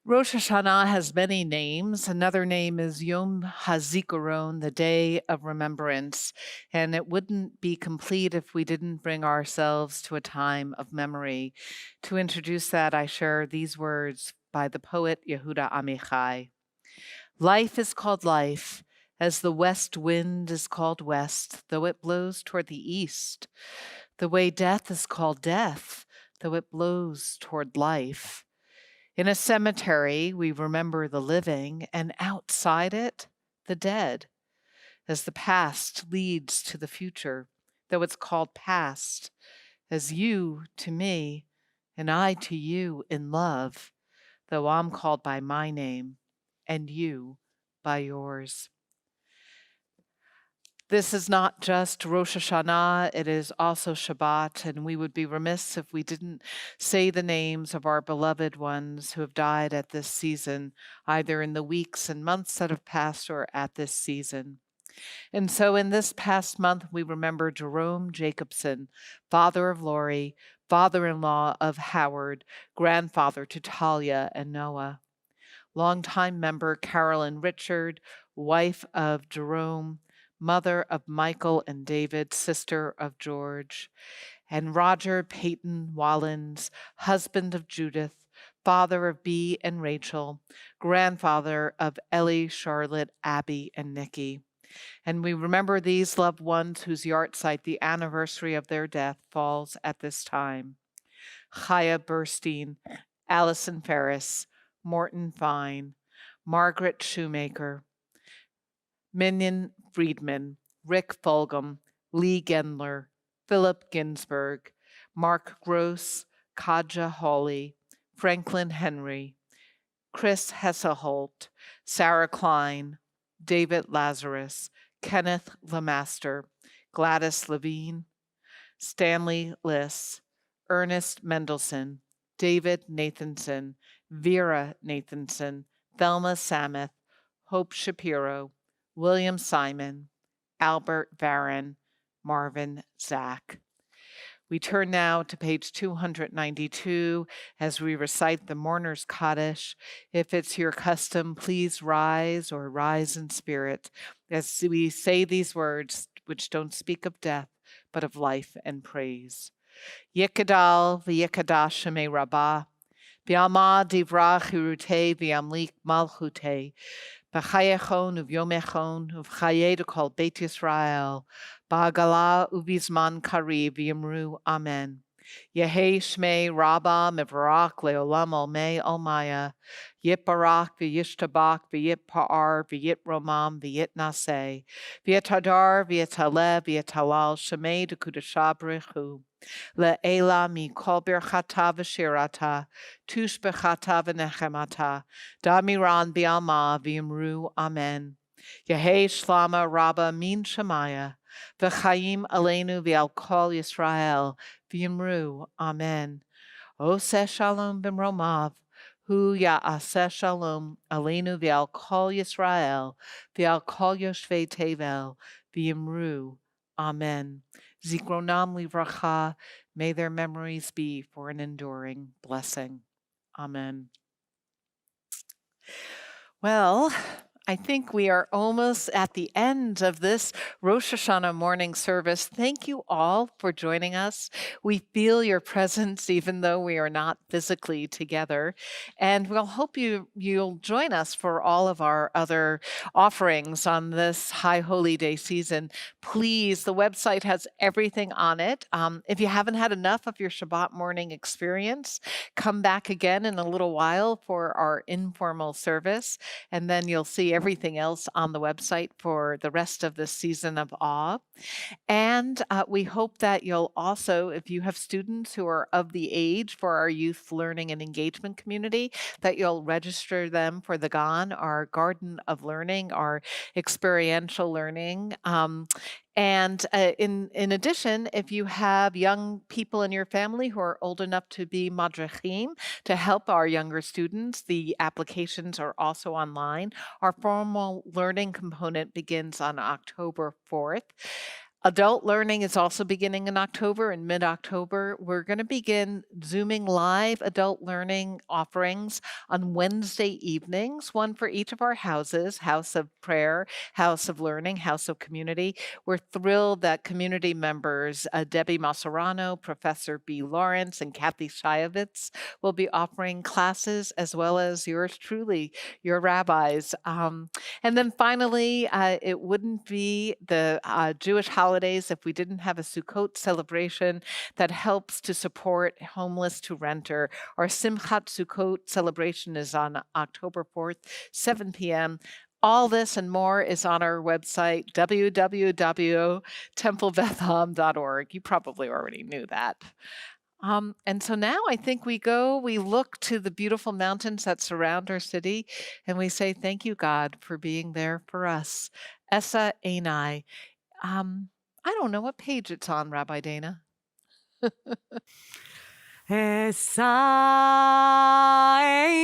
Rosh Hashanah has many names. Another name is Yom HaZikaron, the Day of Remembrance. And it wouldn't be complete if we didn't bring ourselves to a time of memory. To introduce that, I share these words by the poet Yehuda Amichai. Life is called life, as the west wind is called west, though it blows toward the east. The way death is called death, though it blows toward life. In a cemetery, we remember the living, and outside it, the dead, as the past leads to the future, though it's called past, as you to me, and I to you in love, though I'm called by my name, and you by yours. This is not just Rosh Hashanah, it is also Shabbat, and we would be remiss if we didn't say the names of our beloved ones who have died at this season, either in the weeks and months that have passed or at this season. And so in this past month, we remember Jerome Jacobson, father of Lori, father-in-law of Howard, grandfather to Talia and Noah. longtime member Carolyn Richard, wife of Jerome, mother of Michael and David, sister of George, and Roger Peyton Wallins, husband of Judith, father of Bee and Rachel, grandfather of Ellie, Charlotte, Abby, and Nikki. And we remember these loved ones whose yahrzeit, the anniversary of their death, falls at this time. Chaya Burstein, Allison Ferris, Morton Fine, Margaret Shoemaker, Minion Friedman, Rick Fulgham, Lee Gendler, Philip Ginsberg, Mark Gross, Kaja Hawley, Franklin Henry, Chris Hesselholt, Sarah Klein, David Lazarus, Kenneth Lemaster, Gladys Levine, Stanley Liss, Ernest Mendelson, David Nathanson, Vera Nathanson, Thelma Samuth, Hope Shapiro, William Simon, Albert Varon, Marvin Zach. We turn now to page 292 as we recite the Mourner's Kaddish. If it's your custom, please rise or rise in spirit as we say these words which don't speak of death, but of life and praise. Yikadal v'yikadash shemei rabbah, v'alma divra chirutei v'amlik malchutei, v'chayechon uv'yomechon uv'chayedu kol Beit Yisrael, ba'agala uv'izman kariv v'yimru amen. Yehei shmei rabbah mevarach leolam olmei olmaya, yit barak v'yishtabak v'yit pa'ar v'yit romam v'yit naseh, v'yit hadar v'yit haleh v'yit halal shemei dekudasha b'rechu. Le'ela mikol birchata v'shirata, tush b'chata v'nechemata, damiran bi'alma v'yimru amen. Yehei shlama rabba min shemaya, v'chaim aleinu v'al kol Yisrael, v'yimru amen. Oseh shalom b'mromav, hu ya'aseh shalom aleinu v'al kol Yisrael, v'al kol yoshvei tevel, v'yimru amen. Zikronam livracha, may their memories be for an enduring blessing. Amen. Well, I think we are almost at the end of this Rosh Hashanah morning service. Thank you all for joining us. We feel your presence even though we are not physically together. And we'll hope you'll join us for all of our other offerings on this High Holy Day season. Please, the website has everything on it. If you haven't had enough of your Shabbat morning experience, come back again in a little while for our informal service, and then you'll see everything else on the website for the rest of this season of awe. And we hope that you'll also, if you have students who are of the age for our youth learning and engagement community, that you'll register them for the GON, our Garden of Learning, our experiential learning. And in addition, if you have young people in your family who are old enough to be madrechim, to help our younger students, the applications are also online. Our formal learning component begins on October 4th. Adult learning is also beginning in October. In mid-October, we're going to begin Zooming live adult learning offerings on Wednesday evenings, one for each of our houses, House of Prayer, House of Learning, House of Community. We're thrilled that community members Debbie Maserano, Professor B. Lawrence, and Kathy Shiovitz will be offering classes, as well as yours truly, your rabbis. And then finally, it wouldn't be the Jewish holidays if we didn't have a Sukkot celebration that helps to support homeless to renter. Our Simchat Sukkot celebration is on October 4th, 7 p.m. All this and more is on our website, www.templebethlehem.org. You probably already knew that. And so now I think we look to the beautiful mountains that surround our city, and we say, thank you, God, for being there for us. Essa Einai. I don't know what page it's on, Rabbi Dana. Essa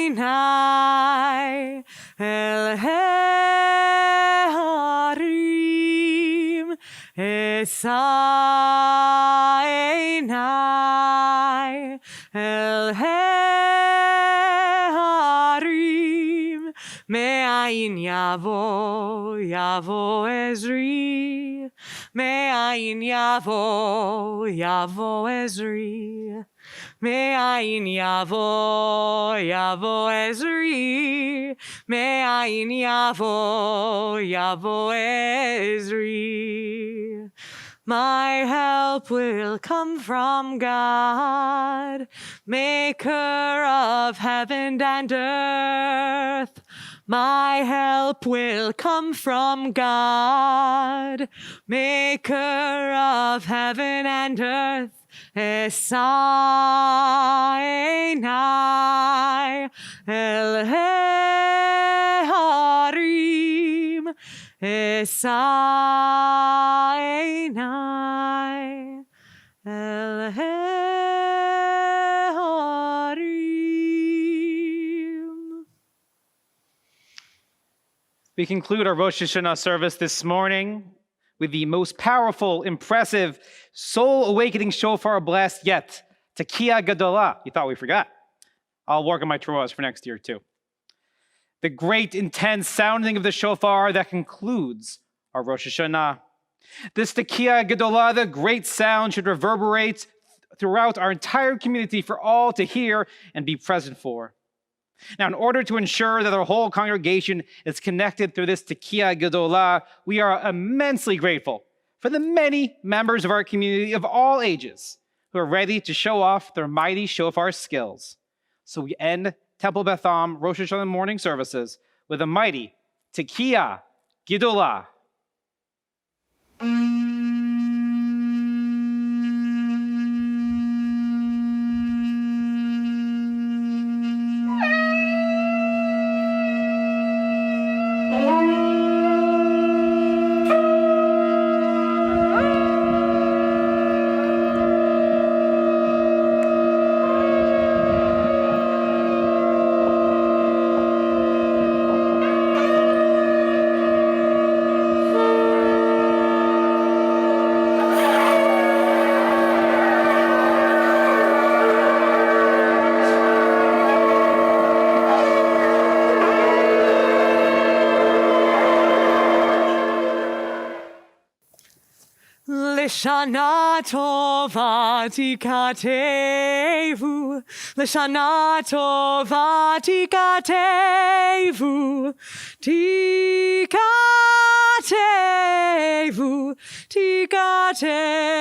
Einai el Harim, Essa Einai el Harim, yavo, yavo Ezri. Me'ayin yavo, yavo Ezri. Me'ayin yavo, yavo Ezri. Me'ayin yavo, yavo Ezri. My help will come from God, maker of heaven and earth. My help will come from God, maker of heaven and earth. Esainai el harim. Esainai el harim. We conclude our Rosh Hashanah service this morning with the most powerful, impressive, soul-awakening shofar blast yet, Tekiah Gadolah. You thought we forgot. I'll work on my Torahs for next year, too. The great, intense sounding of the shofar that concludes our Rosh Hashanah. This Tekiah Gadolah, the great sound, should reverberate throughout our entire community for all to hear and be present for. Now, in order to ensure that our whole congregation is connected through this Tekiah Gadolah, we are immensely grateful for the many members of our community of all ages who are ready to show off their mighty shofar skills. So we end Temple Beth Am Rosh Hashanah morning services with a mighty Tekiah Gadolah. Lishana tova tikatevu, Lishana tova tikatevu, tikatevu, tikatevu.